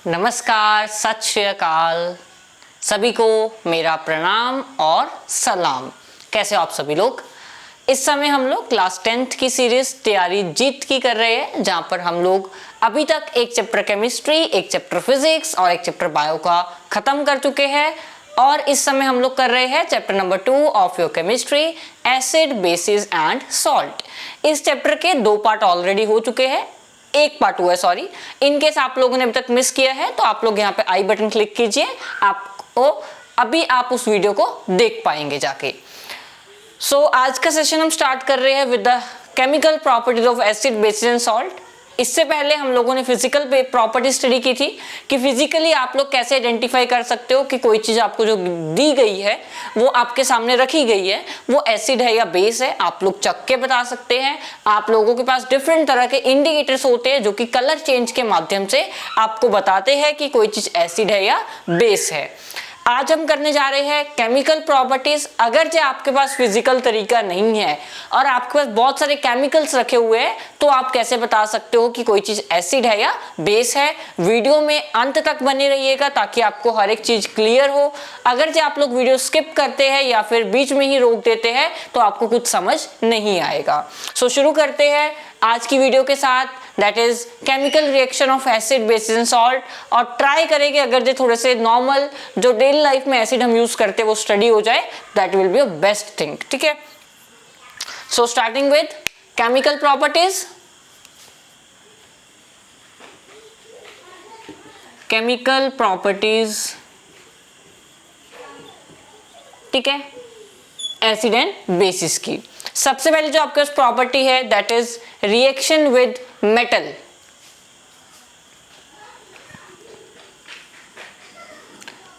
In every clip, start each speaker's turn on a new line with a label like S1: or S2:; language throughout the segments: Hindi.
S1: नमस्कार, सत श्री अकाल। सभी को मेरा प्रणाम और सलाम। कैसे हो आप सभी लोग? इस समय हम लोग क्लास 10th की सीरीज तैयारी जीत की कर रहे हैं, जहां पर हम लोग अभी तक एक चैप्टर केमिस्ट्री, एक चैप्टर फिजिक्स और एक चैप्टर बायो का खत्म कर चुके हैं। और इस समय हम लोग कर रहे हैं chapter number 2 of your chemistry, acid, basis and salt. इस चैप्टर के 2 पार्ट ऑलरेडी हो चुके हैं, एक पार्ट हुआ है, सॉरी। इनकेस आप लोगों ने अभी तक मिस किया है तो आप लोग यहाँ पे आई बटन क्लिक कीजिए, आपको अभी आप उस वीडियो को देख पाएंगे जाके। आज का सेशन हम स्टार्ट कर रहे हैं with the chemical properties of acid, basis and salt. इससे पहले हम लोगों ने फिजिकल प्रॉपर्टी स्टडी की थी कि फिजिकली आप लोग कैसे आइडेंटिफाई कर सकते हो कि कोई चीज आपको जो दी गई है, वो आपके सामने रखी गई है, वो एसिड है या बेस है। आप लोग चख के बता सकते हैं। आप लोगों के पास डिफरेंट तरह के इंडिकेटर्स होते हैं जो कि कलर चेंज के माध्यम से आपको बताते हैं कि कोई चीज एसिड है या बेस है। आज हम करने जा रहे हैं केमिकल प्रॉपर्टीज। अगर जो आपके पास फिजिकल तरीका नहीं है और आपके पास बहुत सारे केमिकल्स रखे हुए हैं, तो आप कैसे बता सकते हो कि कोई चीज एसिड है या बेस है। वीडियो में अंत तक बने रहिएगा ताकि आपको हर एक चीज क्लियर हो। अगर जो आप लोग वीडियो स्किप करते हैं या फिर बीच में ही रोक देते हैं तो आपको कुछ समझ नहीं आएगा। शुरू करते हैं आज की वीडियो के साथ, that is chemical reaction of acid, basis and salt. और ट्राई करेंगे अगर जो थोड़े से नॉर्मल जो डेली लाइफ में एसिड हम यूज करते हैं वो स्टडी हो जाए, that will be a best thing. ठीक है, so starting with chemical properties. Chemical properties, ठीक है, एसिड एंड बेसिस की। सबसे पहले जो आपके पास प्रॉपर्टी है that is reaction with metal.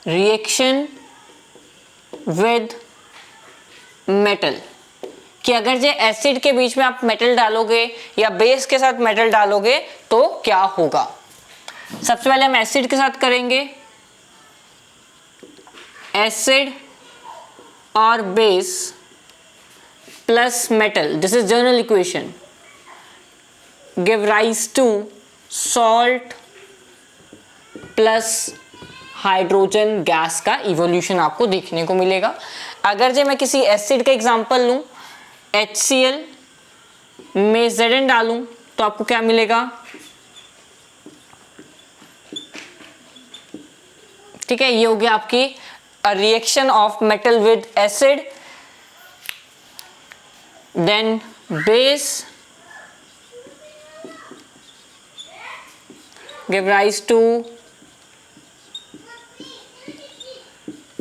S1: Reaction with metal कि अगर जो एसिड के बीच में आप मेटल डालोगे या बेस के साथ मेटल डालोगे तो क्या होगा। सबसे पहले हम एसिड के साथ करेंगे। एसिड और base plus metal, this is general equation, give rise to salt plus hydrogen gas का इवोल्यूशन आपको देखने को मिलेगा। अगर जो मैं किसी एसिड का एग्जांपल लूं, HCl में Zn डालूं तो आपको क्या मिलेगा। ठीक है, ये हो गया आपकी reaction of metal with acid. Then base give rise to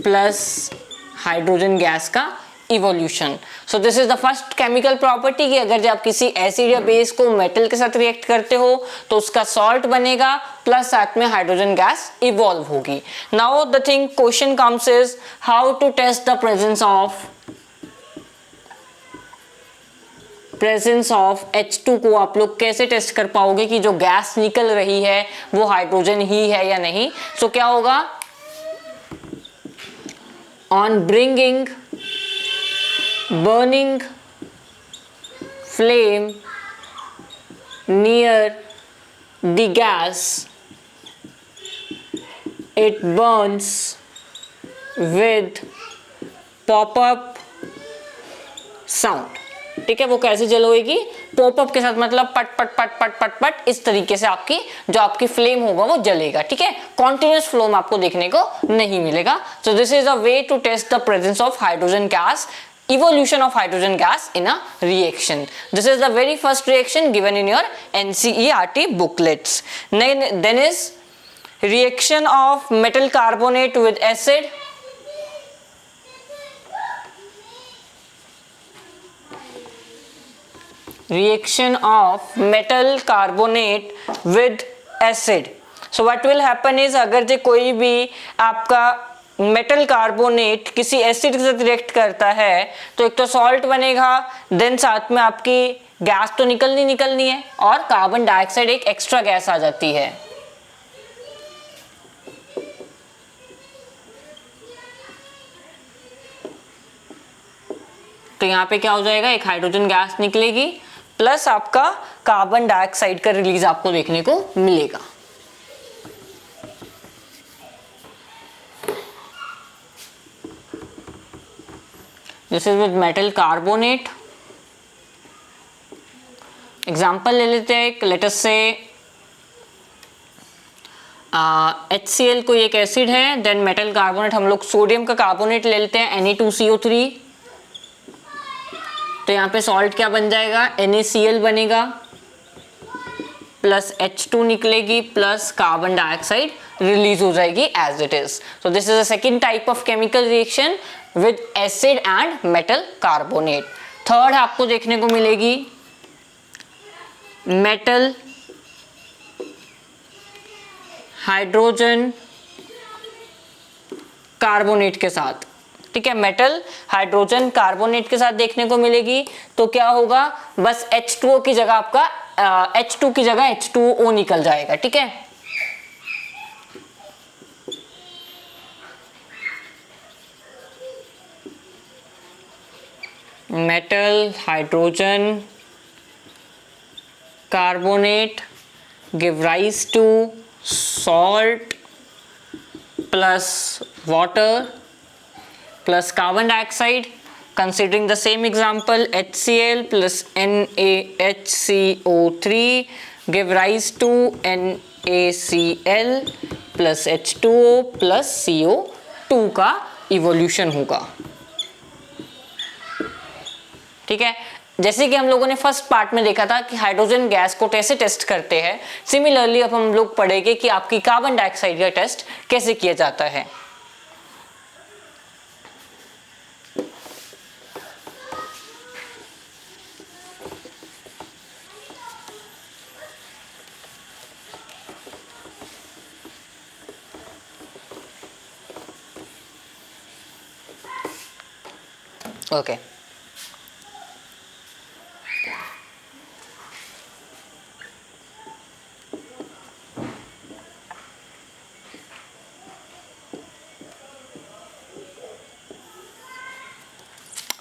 S1: plus hydrogen gas का evolution. So this is the first chemical property कि अगर जब आप किसी एसिड या बेस को मेटल के साथ रिएक्ट करते हो तो उसका सॉल्ट बनेगा प्लस साथ में हाइड्रोजन गैस इवॉल्व होगी। Now the thing question comes is how to test the presence of H2 को आप लोग कैसे टेस्ट कर पाओगे कि जो गैस निकल रही है वो हाइड्रोजन ही है या नहीं। सो क्या होगा, on bringing burning flame near the gas it Burns with popup sound. ठीक है, वो कैसे जलोएगी, पॉपअप के साथ, मतलब पट पट पट पट पट पट, इस तरीके से आपकी जो आपकी फ्लेम होगा वो जलेगा। ठीक है, कॉन्टिन्यूअस फ्लेम आपको देखने को नहीं मिलेगा। So this is a way to test the presence of hydrogen gas, evolution of hydrogen gas in a reaction. This is the very first reaction given in your NCERT booklets. Then is reaction of metal carbonate with acid. Reaction of metal carbonate with acid. So what will happen is अगर जो कोई भी आपका मेटल कार्बोनेट किसी एसिड के साथ रिएक्ट करता है तो एक तो सॉल्ट बनेगा, देन साथ में आपकी गैस तो निकलनी है और कार्बन डाइऑक्साइड एक एक्स्ट्रा गैस आ जाती है। तो यहाँ पे क्या हो जाएगा, एक हाइड्रोजन गैस निकलेगी प्लस आपका कार्बन डाइऑक्साइड का रिलीज आपको देखने को मिलेगा। This is with metal carbonate. Example ले लेते हैं एक, लेट अस से HCl कोई एक एसिड है, देन मेटल कार्बोनेट, हम लोग सोडियम का कार्बोनेट ले लेते हैं Na2CO3, तो यहाँ पे सॉल्ट क्या बन जाएगा, NaCl बनेगा, प्लस H2 निकलेगी, प्लस कार्बन डाइऑक्साइड रिलीज हो जाएगी एज इट इज। तो this is a second type of chemical reaction with acid and metal carbonate. Third आपको देखने को मिलेगी मेटल हाइड्रोजन कार्बोनेट के साथ, ठीक है, मेटल हाइड्रोजन कार्बोनेट के साथ देखने को मिलेगी। तो क्या होगा, बस H2O की जगह आपका H2 की जगह H2O निकल जाएगा, ठीक है। Metal hydrogen carbonate give rise to salt plus water plus carbon dioxide. Considering the same example, HCl plus NaHCO3 give rise to NaCl plus H2O plus CO2 का evolution होगा, ठीक है। जैसे कि हम लोगों ने फर्स्ट पार्ट में देखा था कि हाइड्रोजन गैस को कैसे टेस्ट करते हैं, सिमिलरली अब हम लोग पढ़ेंगे कि आपकी कार्बन डाइऑक्साइड का टेस्ट कैसे किया जाता है। ओके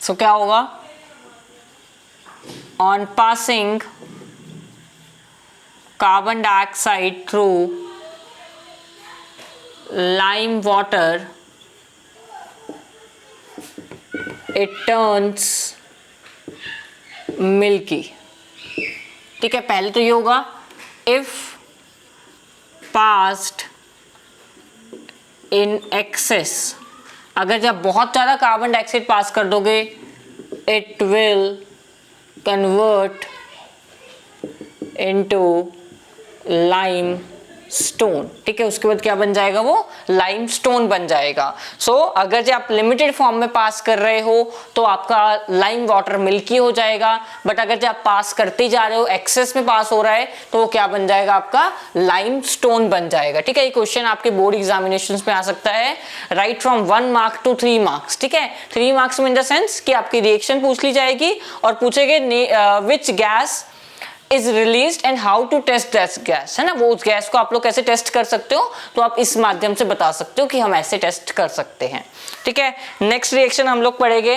S1: सो क्या होगा, on passing carbon dioxide through lime water it turns milky, ठीक है। पहले तो ये होगा इफ पास्ड इन एक्सेस, अगर जब बहुत ज़्यादा कार्बन डाइऑक्साइड पास कर दोगे it will convert into lime stone, ठीक है। उसके बाद क्या बन जाएगा, वो लाइम स्टोन बन जाएगा। सो अगर जो आप लिमिटेड फॉर्म में पास कर रहे हो तो आपका लाइम वाटर मिल्की हो जाएगा, बट अगर जो आप पास करते जा रहे हो, एक्सेस में पास हो रहा है, तो वो क्या बन जाएगा, आपका लाइम स्टोन बन जाएगा, ठीक है। ये क्वेश्चन आपके बोर्ड एग्जामिनेशन में आ सकता है, right from 1 mark to 3 marks, ठीक है। 3 मार्क्स में इन द सेंस कि आपकी रिएक्शन पूछ ली जाएगी और पूछेंगे which gas is released and how to test that gas, है ना, वो उस गैस को आप लोग कैसे टेस्ट कर सकते हो, तो आप इस माध्यम से बता सकते हो कि हम ऐसे टेस्ट कर सकते हैं, ठीक है। नेक्स्ट रिएक्शन हम लोग पढ़ेंगे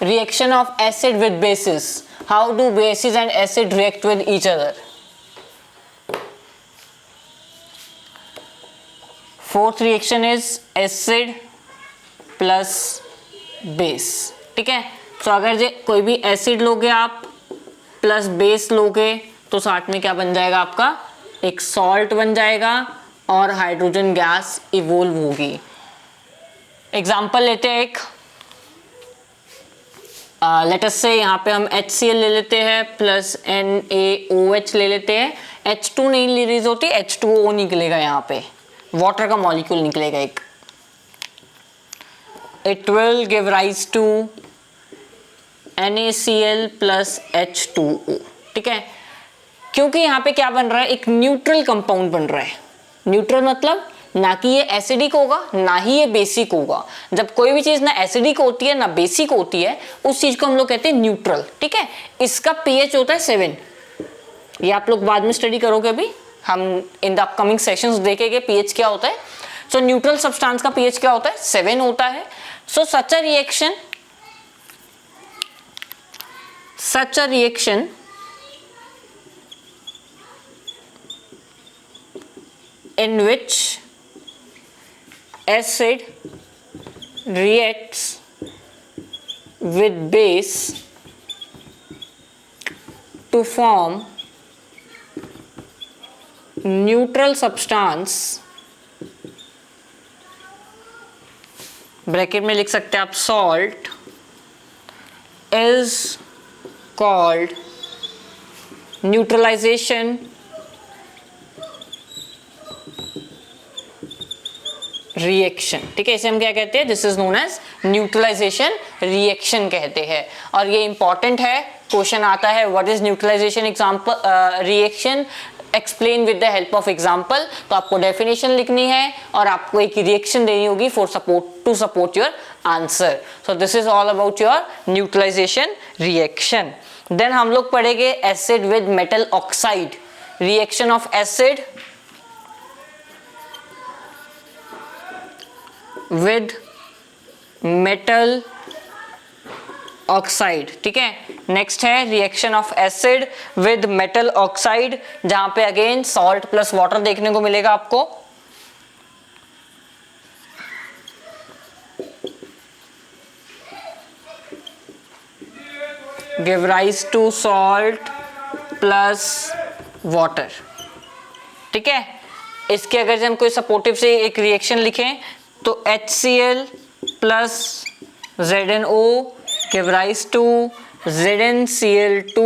S1: reaction of acid with basis, how do basis and acid react with each other. Fourth reaction is acid plus base, ठीक है। तो अगर जे कोई भी एसिड लोगे आप प्लस बेस लोगे तो साथ में क्या बन जाएगा, आपका एक सॉल्ट बन जाएगा और हाइड्रोजन गैस इवोल्व होगी। एग्जांपल लेते हैं एक, लेट अस से यहाँ पे हम HCl ले लेते हैं प्लस NaOH ले लेते हैं, H2 नहीं रिलीज होती, H2O निकलेगा, यहाँ पे वाटर का मॉलिक्यूल निकलेगा एक, it will give rise to NaCl plus H2O, ठीक है। क्योंकि यहाँ पे क्या बन रहा है, एक न्यूट्रल कंपाउंड बन रहा है। न्यूट्रल मतलब ना कि ये एसिडिक होगा ना ही ये बेसिक होगा। जब कोई भी चीज ना एसिडिक होती है ना बेसिक होती है, उस चीज को हम लोग कहते हैं न्यूट्रल, ठीक है। इसका pH होता है 7, ये आप लोग बाद में स्टडी करोगे, अभी हम इन द अपकमिंग सेशंस देखेंगे pH क्या होता है। सो न्यूट्रल सब्सटेंस का pH क्या होता है, 7 होता है। सो such a reaction in which acid reacts with base to form neutral substance, bracket में लिख सकते हैं आप salt, is called neutralization reaction. ठीक है, इसे हम क्या कहते हैं? This is known as neutralization reaction कहते हैं। और ये इंपॉर्टेंट है, क्वेश्चन आता है what is neutralization example reaction, explain with the help of example. तो आपको डेफिनेशन लिखनी है और आपको एक रिएक्शन देनी होगी for support to support your answer. So this is all about your neutralization reaction. Then हम लोग पढ़ेंगे acid with metal oxide, reaction of acid with metal oxide. ठीक है, नेक्स्ट है reaction of acid with metal oxide, जहां पे अगेन सॉल्ट प्लस वाटर देखने को मिलेगा आपको। Give rise to salt plus water. ठीक है, इसके अगर हम कोई सपोर्टिव से एक रिएक्शन लिखें तो HCl plus ZnO give rise to ZnCl2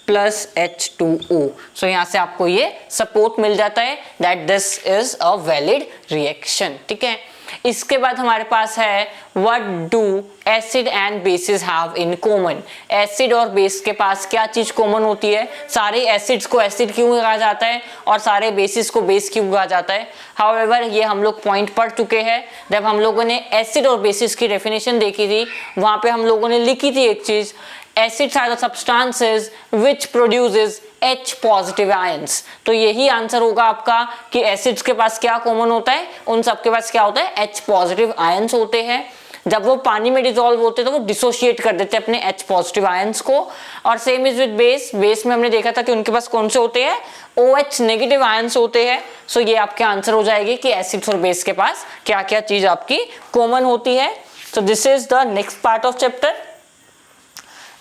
S1: plus H2O। So यहाँ से आपको ये सपोर्ट मिल जाता है that this is a valid reaction. ठीक है, इसके बाद हमारे पास है what do acid and basis have in common. Acid और बेस के पास क्या चीज कॉमन होती है? सारे एसिड्स को एसिड क्यों कहा जाता है और सारे बेसिस को बेस क्यों कहा जाता है? हाउएवर ये हम लोग पॉइंट पढ़ चुके हैं जब हम लोगों ने एसिड और बेसिस की डेफिनेशन देखी थी। वहां पे हम लोगों ने लिखी थी एक चीज, acids are the substances which produces H positive ions. तो यही आंसर होगा आपका कि एसिड्स के पास क्या कॉमन होता है? उन सब के पास क्या होता है? H पॉजिटिव आयंस होते हैं। जब वो पानी में डिसॉल्व होते हैं तो वो डिसोशिएट कर देते हैं अपने H पॉजिटिव आयंस को। और same is with base, base में हमने देखा था कि उनके पास कौन से होते हैं? OH नेगेटिव आयंस होते हैं। सो ये आपके आंसर हो जाएगी कि एसिड्स और बेस के पास क्या क्या चीज आपकी कॉमन होती है। सो this is the next part of chapter.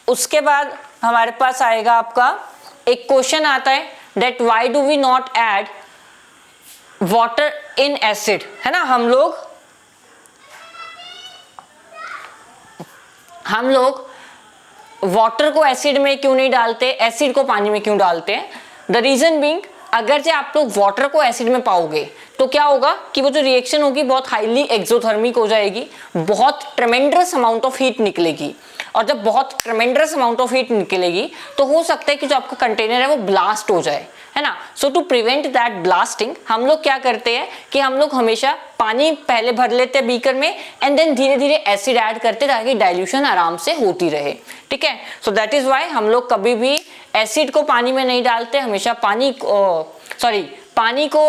S1: उसके बाद हमारे पास आएगा आपका एक क्वेश्चन आता है that why do we not add water in acid, है ना। हम लोग वाटर को एसिड में क्यों नहीं डालते, एसिड को पानी में क्यों डालते हैं? द रीजन बीइंग, अगर जो आप लोग वाटर को एसिड में पाओगे तो क्या होगा कि वो जो रिएक्शन होगी बहुत हाईली एक्सोथर्मिक हो जाएगी, बहुत ट्रेमेंडस अमाउंट ऑफ हीट निकलेगी। और जब बहुत ट्रेमेंडस अमाउंट ऑफ हीट निकलेगी तो हो सकता है कि जो आपका कंटेनर है वो ब्लास्ट हो जाए, है ना। सो टू प्रिवेंट दैट ब्लास्टिंग हम लोग क्या करते हैं कि हम लोग हमेशा पानी पहले भर लेते हैं बीकर में एंड देन धीरे धीरे एसिड ऐड करते हैं ताकि डाइल्यूशन आराम से होती रहे। ठीक है, सो दैट इज व्हाई हम लोग कभी भी एसिड को पानी में नहीं डालते, हमेशा पानी को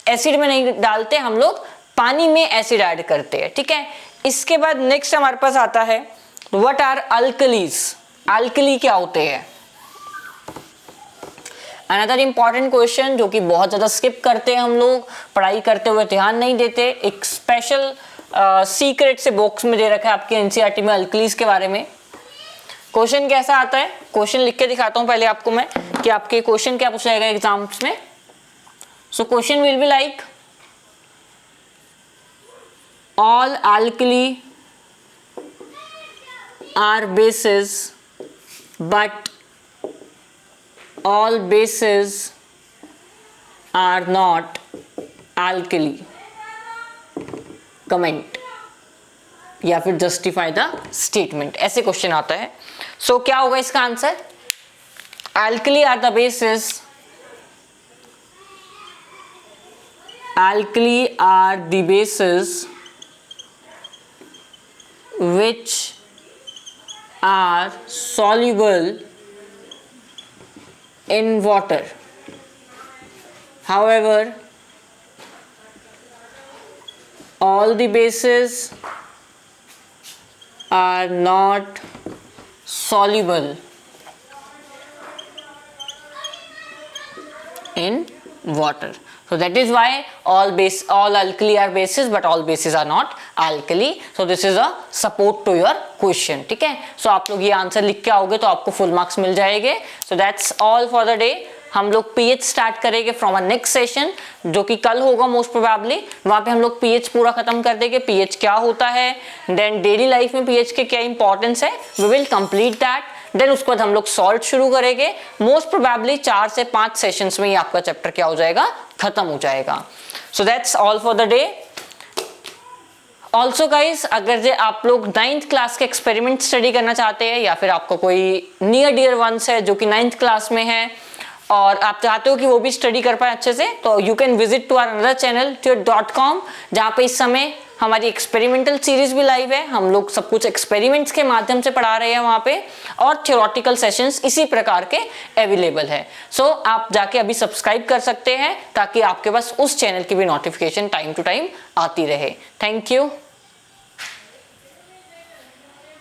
S1: एसिड में नहीं डालते, हम लोग पानी में एसिड ऐड करते हैं। ठीक है, इसके बाद नेक्स्ट हमारे पास आता है व्हाट आर अल्कलीज। अल्कली क्या होते हैं? अनदर इंपॉर्टेंट क्वेश्चन जो कि बहुत ज्यादा स्किप करते हैं हम लोग, पढ़ाई करते हुए ध्यान नहीं देते। एक स्पेशल सीक्रेट से बॉक्स में दे रखा है आपके एनसीईआरटी में अल्कलीज के बारे में। क्वेश्चन कैसा आता है? क्वेश्चन लिख के दिखाता हूं पहले आपको मैं कि आपके क्वेश्चन क्या पूछा जाएगा एग्जाम्स में। So question will be like all alkali are bases but all bases are not alkali। Comment या फिर जस्टिफाई द स्टेटमेंट, ऐसे क्वेश्चन आता है। सो क्या होगा इसका answer? alkali are the bases, alkali are the bases which are soluble in water. However, all the bases are not soluble in water. So that is why all alkali are bases but all bases are not alkali. So this is a support to your question. ठीक है, so आप लोग ये आंसर लिख के आओगे तो आपको फुल मार्क्स मिल जाएंगे. So that's all for the day. हम लोग पीएच स्टार्ट करेंगे फ्रॉम अ नेक्स्ट सेशन जो कि कल होगा मोस्ट प्रोबेबली. वहां पे हम लोग पीएच पूरा खत्म कर देंगे, पीएच क्या होता है, देन डेली लाइफ में पीएच के क्या इंपॉर्टेंस है, वी विल कंप्लीट दैट. देन उसके बाद हम लोग सॉल्ट शुरू करेंगे. मोस्ट प्रोबेबली 4 से 5 सेशंस में ही आपका चैप्टर क्या हो जाएगा, खत्म हो जाएगा. So that's all for the day. Also guys, अगर जो आप लोग 9th क्लास के एक्सपेरिमेंट स्टडी करना चाहते हैं या फिर आपको कोई नियर डियर वंस है जो कि 9th क्लास में है और आप चाहते हो कि वो भी स्टडी कर पाए अच्छे से, तो you can visit to our another channel tutor.com, जहाँ पे इस समय हमारी एक्सपेरिमेंटल सीरीज भी लाइव है. हम लोग सब कुछ एक्सपेरिमेंट्स के माध्यम से पढ़ा रहे हैं वहाँ पे, और थियोरेटिकल सेशंस इसी प्रकार के अवेलेबल है. सो आप जाके अभी सब्सक्राइब कर सकते हैं ताकि आपके पास उस चैनल की भी नोटिफिकेशन टाइम टू टाइम आती रहे. Thank you.